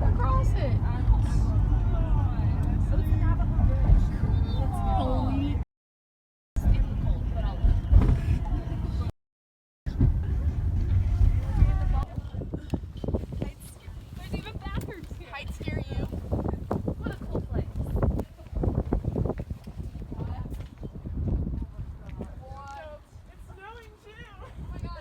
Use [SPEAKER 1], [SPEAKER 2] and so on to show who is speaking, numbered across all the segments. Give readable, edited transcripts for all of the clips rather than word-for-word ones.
[SPEAKER 1] across it. Holy. There's even bathrooms here. Heights scare you. What a cool place. It's snowing too. Oh my god.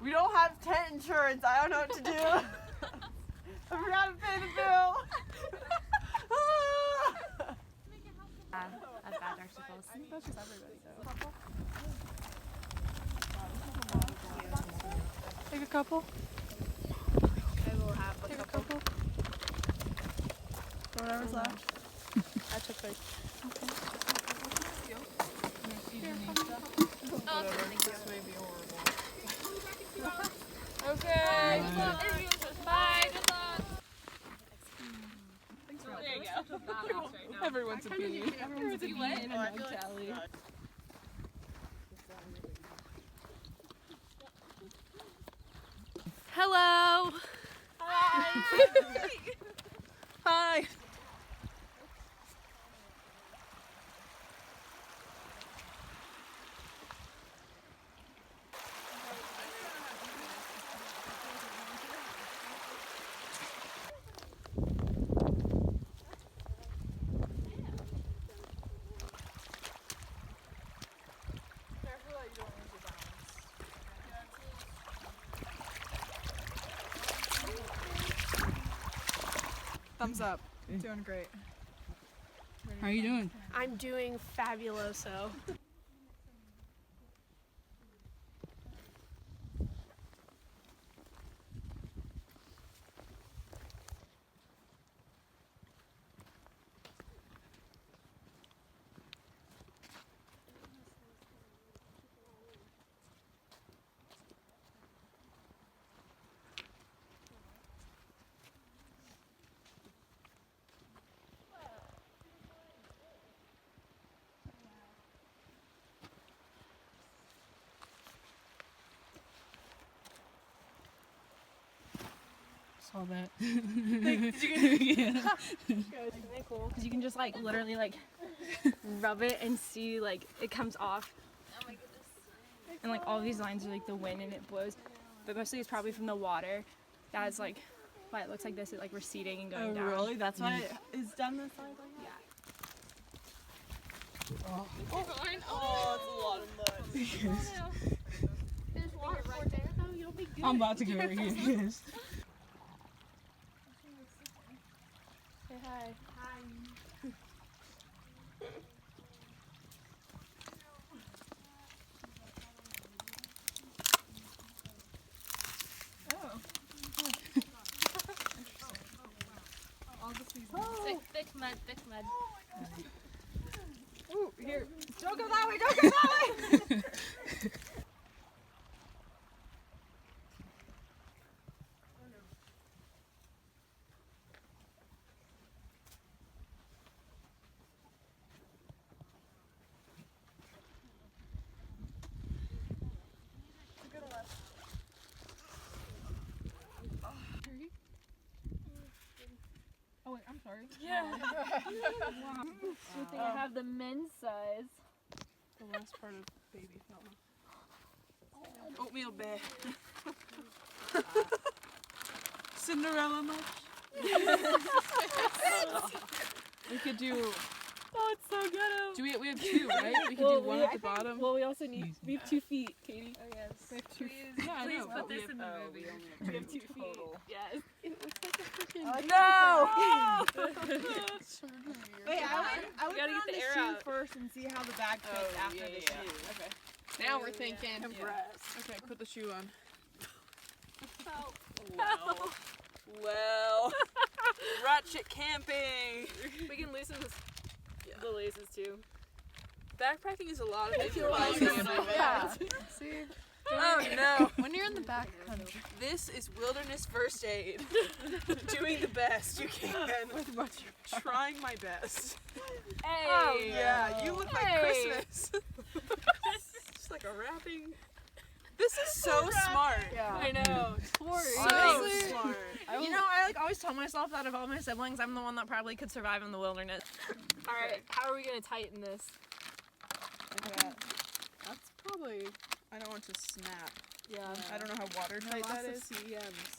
[SPEAKER 2] We don't have tent insurance. I don't know what to do. I forgot to pay the bill.
[SPEAKER 1] I've got darksicles. I think that's just everybody though. Take a couple.
[SPEAKER 2] I will have
[SPEAKER 1] Take a couple.
[SPEAKER 2] Whatever's left. I took those.
[SPEAKER 1] Okay.
[SPEAKER 2] Oh, this may be horrible.
[SPEAKER 1] Okay. Bye. Good luck.
[SPEAKER 2] There you go.
[SPEAKER 1] Everyone's opinion. Everyone's opinion. Hello.
[SPEAKER 2] Hi. Hi. Thumbs up. Doing great.
[SPEAKER 3] How are you doing?
[SPEAKER 4] I'm doing fabuloso.
[SPEAKER 3] Saw that.
[SPEAKER 2] Did you get
[SPEAKER 3] Yeah.
[SPEAKER 4] Cool. Because you can just like literally like rub it and see like it comes off.
[SPEAKER 1] Oh my goodness.
[SPEAKER 4] And like all these lines are like the wind and it blows. But mostly it's probably from the water. That's like why it looks like this. It's like receding and going down.
[SPEAKER 2] really? That's why it is done this way?
[SPEAKER 4] Yeah.
[SPEAKER 2] Oh,
[SPEAKER 1] It's
[SPEAKER 2] a lot of mud.
[SPEAKER 1] There's water right there though. You'll be good.
[SPEAKER 3] I'm about to go right here. Yes.
[SPEAKER 4] Say hi.
[SPEAKER 1] Thick mud, thick mud.
[SPEAKER 2] Ooh, here. Don't go that way, don't go that way!
[SPEAKER 3] Oh wait, I'm sorry.
[SPEAKER 4] Yeah. Good thing I have the men's size.
[SPEAKER 2] The last part of baby fella. Oatmeal bear. Cinderella much? We could do.
[SPEAKER 4] Oh, it's so ghetto.
[SPEAKER 2] Do we have two, right? We could
[SPEAKER 4] Well,
[SPEAKER 2] do one
[SPEAKER 4] we-
[SPEAKER 2] at the bottom.
[SPEAKER 4] Well, we also need. We have 2 feet, Katie.
[SPEAKER 1] Oh yes.
[SPEAKER 2] We have two.
[SPEAKER 1] Please,
[SPEAKER 2] Yeah, I
[SPEAKER 1] please
[SPEAKER 2] know.
[SPEAKER 1] put this in the movie.
[SPEAKER 4] We have 2 feet.
[SPEAKER 1] Yes.
[SPEAKER 2] No!
[SPEAKER 3] Wait,
[SPEAKER 1] I
[SPEAKER 3] would
[SPEAKER 1] gotta
[SPEAKER 3] put
[SPEAKER 1] get
[SPEAKER 3] on
[SPEAKER 1] the
[SPEAKER 3] the
[SPEAKER 1] air
[SPEAKER 3] shoe
[SPEAKER 1] out.
[SPEAKER 3] first and see how the bag fits after the shoe.
[SPEAKER 2] Okay.
[SPEAKER 1] Now we're thinking.
[SPEAKER 2] Okay, put the shoe on.
[SPEAKER 1] Help.
[SPEAKER 2] Well. Ratchet camping.
[SPEAKER 1] We can loosen the laces too.
[SPEAKER 2] Backpacking is a lot of
[SPEAKER 1] feel
[SPEAKER 2] improvising.
[SPEAKER 1] like-
[SPEAKER 2] Yeah.
[SPEAKER 1] See?
[SPEAKER 2] Oh no.
[SPEAKER 1] When you're in the back country.
[SPEAKER 2] This is wilderness first aid. Doing the best you can. Trying my best.
[SPEAKER 1] Hey.
[SPEAKER 2] Oh yeah, you look like
[SPEAKER 1] Hey.
[SPEAKER 2] Christmas. Just like a wrapping. This is so smart.
[SPEAKER 3] Yeah.
[SPEAKER 1] I know.
[SPEAKER 2] So
[SPEAKER 1] Honestly.
[SPEAKER 2] smart.
[SPEAKER 4] You know, I like always tell myself that of all my siblings, I'm the one that probably could survive in the wilderness.
[SPEAKER 1] All right. How are we gonna tighten this?
[SPEAKER 2] That's probably. I don't want to snap.
[SPEAKER 1] Yeah.
[SPEAKER 2] I don't know how watertight that is.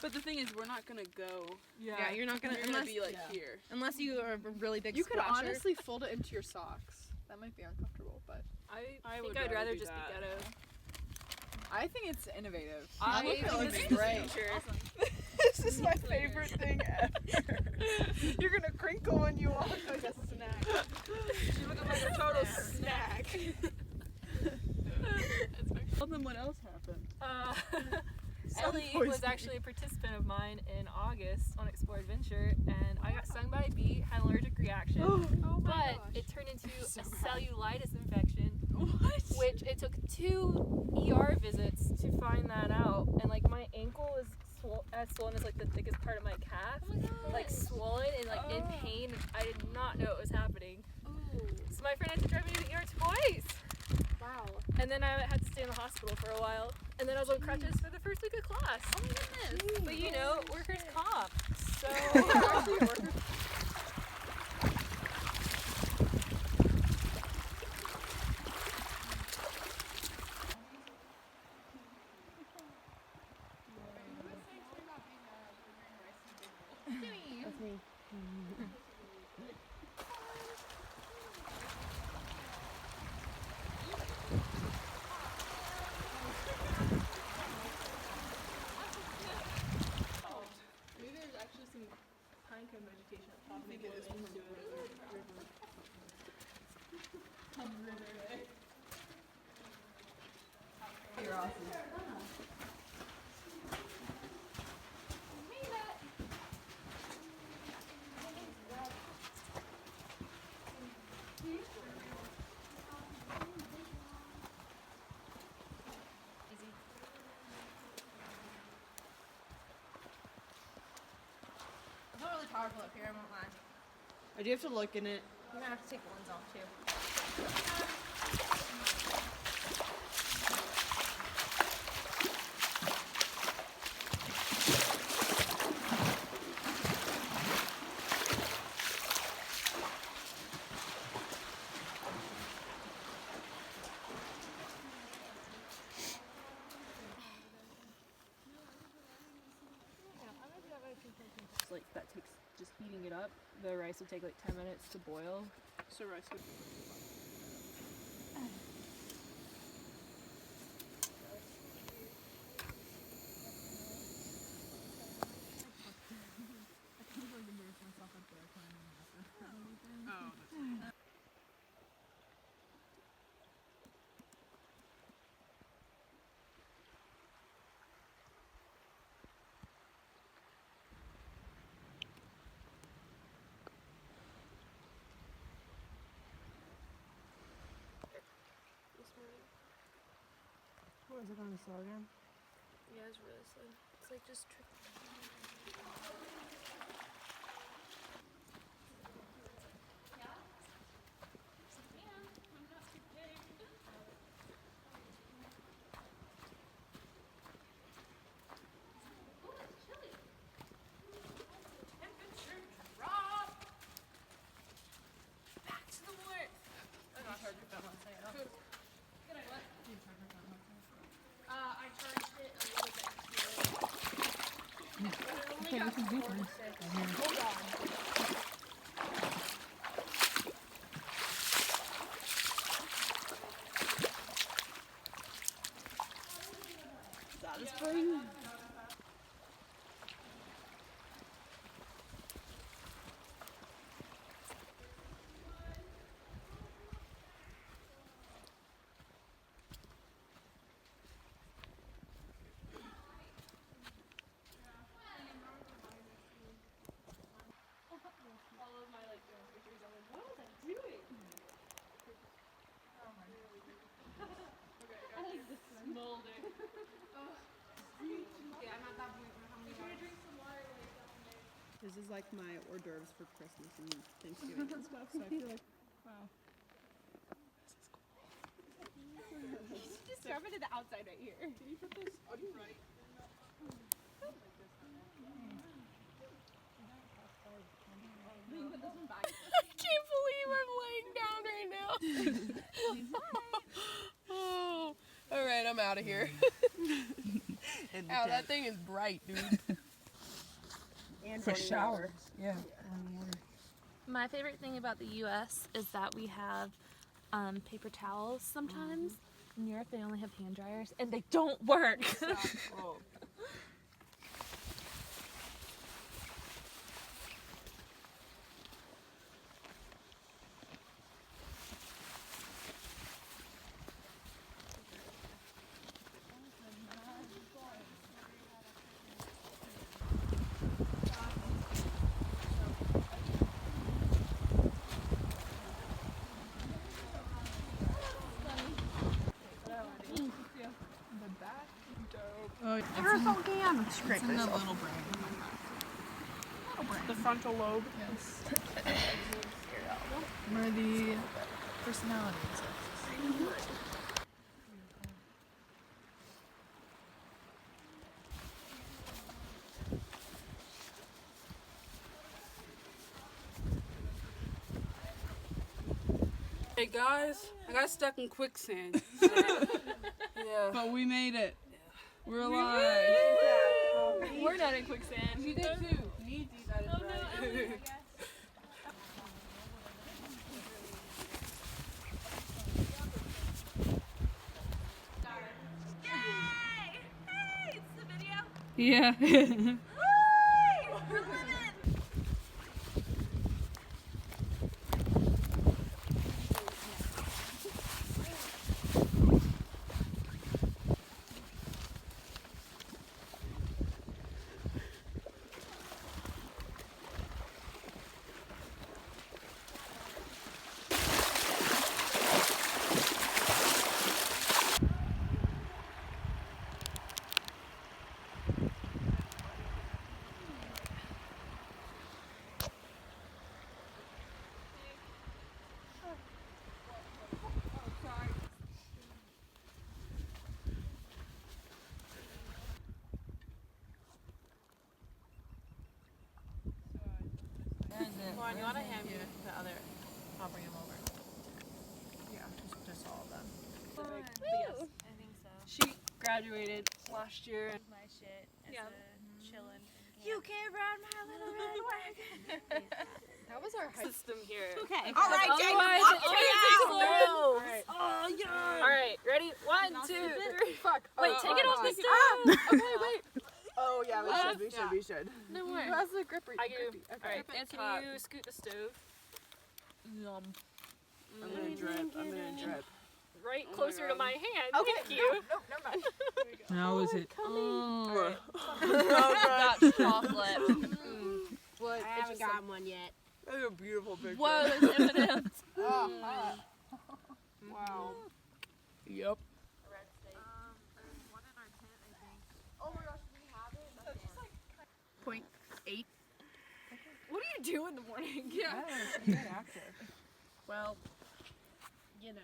[SPEAKER 2] But the thing is, we're not gonna go.
[SPEAKER 4] Yeah, you're not gonna
[SPEAKER 2] You're gonna
[SPEAKER 4] unless
[SPEAKER 2] be like here.
[SPEAKER 4] unless you are a really big.
[SPEAKER 3] You could
[SPEAKER 4] splasher.
[SPEAKER 3] honestly fold it into your socks. That might be uncomfortable, but
[SPEAKER 1] I
[SPEAKER 2] would
[SPEAKER 1] think I'd rather
[SPEAKER 2] do
[SPEAKER 1] just
[SPEAKER 2] that.
[SPEAKER 1] be ghetto.
[SPEAKER 3] I think it's innovative.
[SPEAKER 1] I
[SPEAKER 3] think
[SPEAKER 1] think
[SPEAKER 3] it looks
[SPEAKER 1] it's
[SPEAKER 3] great.
[SPEAKER 2] This is my favorite thing ever. You're gonna crinkle when you walk like a snack. You look like a total snack. Tell them what else happened.
[SPEAKER 1] Ellie was actually a participant of mine in August on Explore Adventure, and I got stung by a bee, had an allergic reaction, but it turned into a cellulitis infection, which it took 2 ER visits to find that out, and like my ankle is as swollen as like the thickest part of my calf, like swollen and like in pain. I did not know it was happening. So my friend had to drive me to the ER twice.
[SPEAKER 3] Wow.
[SPEAKER 1] And then I had to stay in the hospital for a while. And then I was on crutches for the first week of class. Oh my goodness. But you know, workers' comp. So. Maybe there's actually some pine cone vegetation up top. Maybe it is into a river.
[SPEAKER 3] You're awesome.
[SPEAKER 4] It's not really powerful up here, I won't lie.
[SPEAKER 2] I do have to look in it.
[SPEAKER 4] I'm gonna have to take the ones off too.
[SPEAKER 1] Like that takes just heating it up. The rice would take like 10 minutes to boil.
[SPEAKER 2] So rice would.
[SPEAKER 3] What is it going to slow again?
[SPEAKER 1] Yeah, it's really slow. It's like just
[SPEAKER 4] I charged it a little bit. Okay, this is different.
[SPEAKER 2] Hold on. Is that a spring? This is like my hors d'oeuvres for Christmas and Thanksgiving and stuff, so I feel like,
[SPEAKER 4] Wow. Just grab it to the outside right here.
[SPEAKER 2] can you put this upright?
[SPEAKER 1] I can't believe I'm laying down right now. Oh, all right, I'm out of here. Ow, that thing is bright, dude.
[SPEAKER 2] For shower.
[SPEAKER 5] Yeah.
[SPEAKER 1] My favorite thing about the U.S. is that we have paper towels sometimes. In Europe, they only have hand dryers, and they don't work.
[SPEAKER 2] Oh.
[SPEAKER 5] Scrape this off. Little brain.
[SPEAKER 2] The frontal lobe.
[SPEAKER 5] Yes. Where the personality is.
[SPEAKER 6] Hey guys, I got stuck in quicksand. Yeah.
[SPEAKER 2] But we made it. We're alive.
[SPEAKER 4] We're not in quicksand.
[SPEAKER 6] She did too. Need these, that is right.
[SPEAKER 5] Yeah.
[SPEAKER 1] Lauren, you want to hand me the other? I'll bring him over.
[SPEAKER 5] Yeah, just all of them.
[SPEAKER 1] Yes, I think so.
[SPEAKER 4] She graduated last year.
[SPEAKER 1] My shit.
[SPEAKER 4] Yeah.
[SPEAKER 1] Chilling. You can't ride my little red wagon.
[SPEAKER 3] That was our high
[SPEAKER 1] System here.
[SPEAKER 3] Okay.
[SPEAKER 2] All right,
[SPEAKER 1] Otherwise,
[SPEAKER 2] Jake,
[SPEAKER 1] it's
[SPEAKER 2] walk
[SPEAKER 1] only
[SPEAKER 2] it
[SPEAKER 1] takes
[SPEAKER 2] out.
[SPEAKER 1] slow.
[SPEAKER 2] Alright.
[SPEAKER 1] Oh yeah. All right, ready? 1, 2, 3.
[SPEAKER 2] Fuck.
[SPEAKER 1] Wait, take it off the stove.
[SPEAKER 2] Okay, wait. Oh yeah, we should.
[SPEAKER 1] No more.
[SPEAKER 2] Who has the gripper?
[SPEAKER 1] I do.
[SPEAKER 2] Okay.
[SPEAKER 1] All right,
[SPEAKER 2] It's
[SPEAKER 1] can
[SPEAKER 2] hot.
[SPEAKER 1] you scoot the stove? Yum.
[SPEAKER 2] I'm gonna drip.
[SPEAKER 1] Right
[SPEAKER 2] Oh my
[SPEAKER 1] closer to
[SPEAKER 2] God.
[SPEAKER 1] my hand.
[SPEAKER 2] Okay,
[SPEAKER 1] Thank you.
[SPEAKER 2] Nope, never mind.
[SPEAKER 5] How is it?
[SPEAKER 1] Alright.
[SPEAKER 2] Oh,
[SPEAKER 1] That's chocolate.
[SPEAKER 2] What?
[SPEAKER 3] I haven't gotten one yet.
[SPEAKER 2] That's a beautiful picture.
[SPEAKER 1] Whoa, there's M&M's.
[SPEAKER 2] Oh, hot. Wow.
[SPEAKER 5] Yep.
[SPEAKER 2] Oh my gosh, we have it.
[SPEAKER 3] 0.8.
[SPEAKER 4] What do you do in the morning?
[SPEAKER 2] Yeah.
[SPEAKER 3] Well, you know.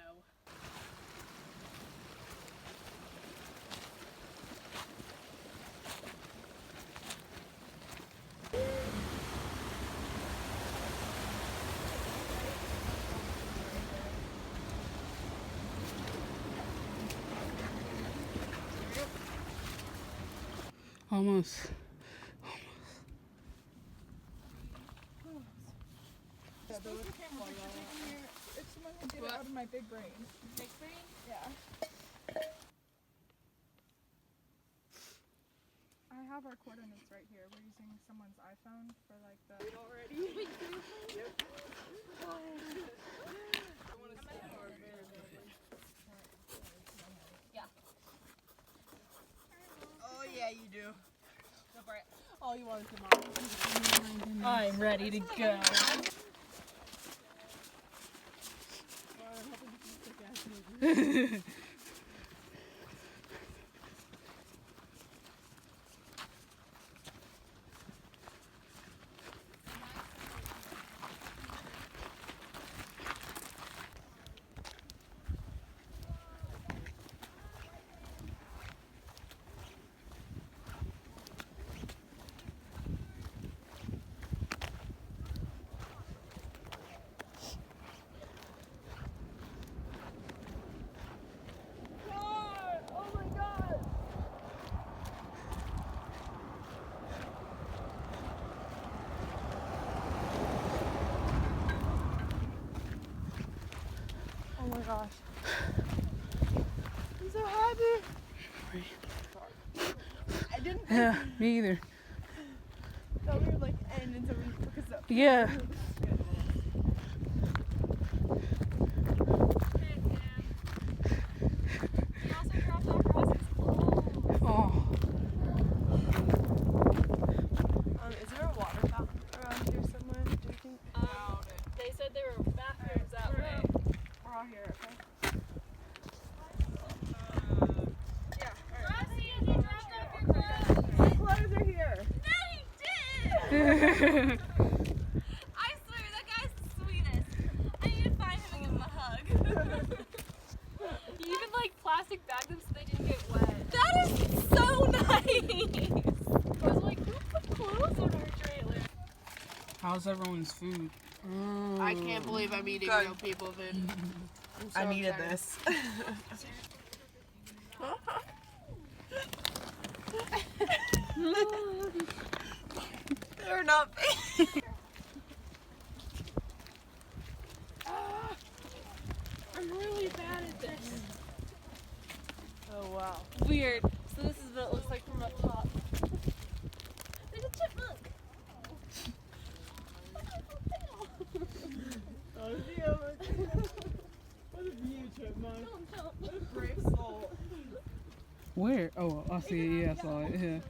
[SPEAKER 6] Almost.
[SPEAKER 2] If someone would get it out of my big brain.
[SPEAKER 1] Big brain?
[SPEAKER 2] Yeah. I have our coordinates right here. We're using someone's iPhone for like the.
[SPEAKER 3] Oh yeah, you do.
[SPEAKER 1] Go for it.
[SPEAKER 3] Oh, you want to come on?
[SPEAKER 1] I'm ready to go.
[SPEAKER 2] Oh my gosh. I'm so happy. I didn't think
[SPEAKER 5] Yeah, me either.
[SPEAKER 2] that we would like end until we took us up.
[SPEAKER 5] Yeah.
[SPEAKER 1] We also dropped off Ross's clothes.
[SPEAKER 5] Oh.
[SPEAKER 2] Is there a water fountain around here somewhere? Do you think?
[SPEAKER 1] They said there were bathrooms that way.
[SPEAKER 2] We're all here, okay?
[SPEAKER 1] Rossi, you dropped off your clothes.
[SPEAKER 2] My clothes are here.
[SPEAKER 1] No, you didn't! I swear, that guy's the sweetest. I need to find him and give him a hug. He even like plastic bagged them so they didn't get wet. That is so nice! I was like, who put clothes on our trailer?
[SPEAKER 5] How's everyone's food?
[SPEAKER 3] I can't believe I'm eating real people food. I needed this. They're not big.
[SPEAKER 1] I'm really bad at this.
[SPEAKER 2] Oh wow.
[SPEAKER 1] Weird. So this is what it looks like from up top. There's a chipmunk.
[SPEAKER 2] Oh yeah. What a view, chipmunk.
[SPEAKER 1] Don't jump.
[SPEAKER 2] What a brave soul.
[SPEAKER 5] Where? Oh, I see it. Yeah, I saw it. Yeah.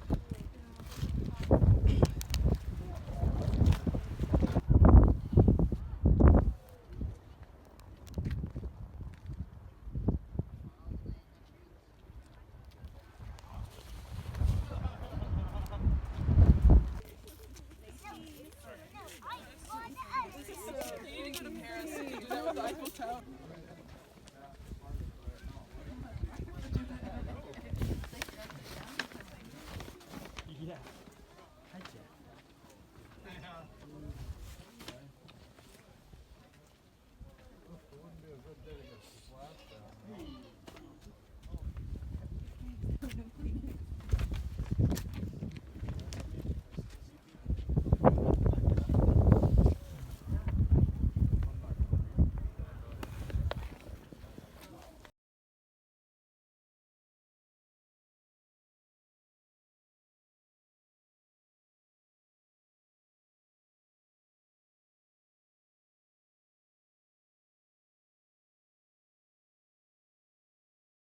[SPEAKER 2] You need to go to Paris. You know what the Eiffel Tower?